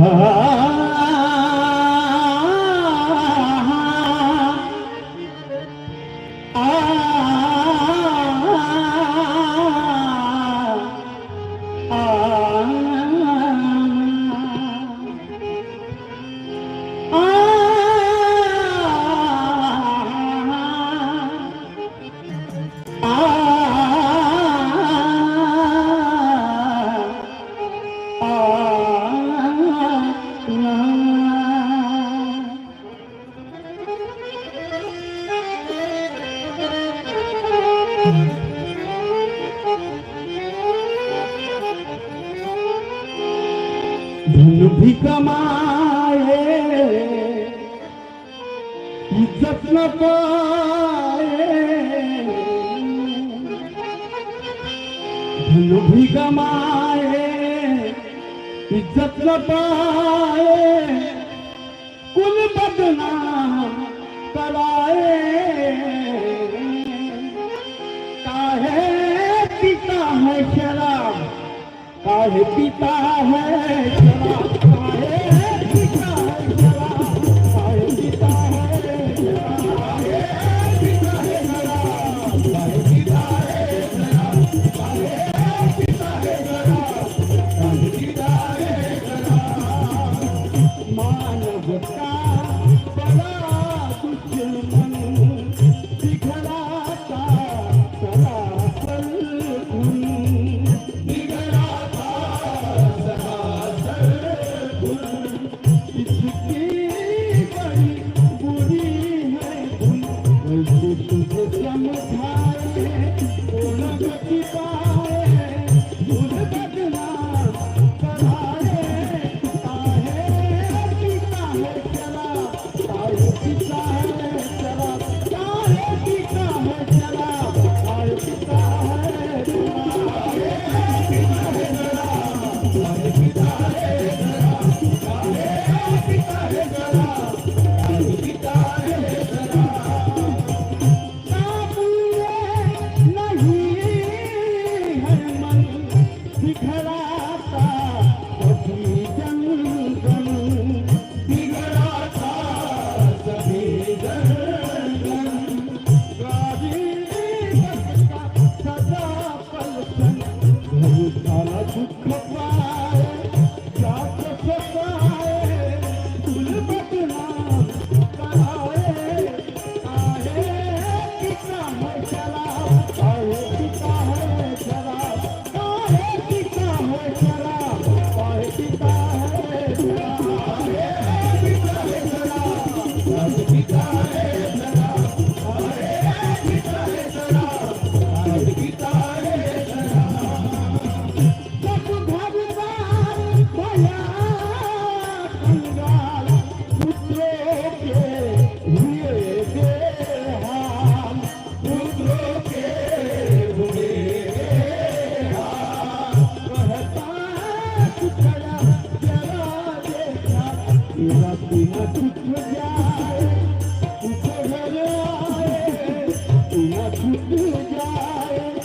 धन भी कमाए इज्जत न पाए, धन भी कमाए इज्जत न पाए, कुल बदनाम कराए। काहे पीता है शराब, काहे पीता है शराब, काहे पीता है शराब, काहे पीता है शराब, काहे पीता है शराब, काहे पीता है शराब, काहे पीता है शराब, काहे पीता है शराब। मानवता बड़ा दुश्मन दिखलाता सरासर खून, छूट जाए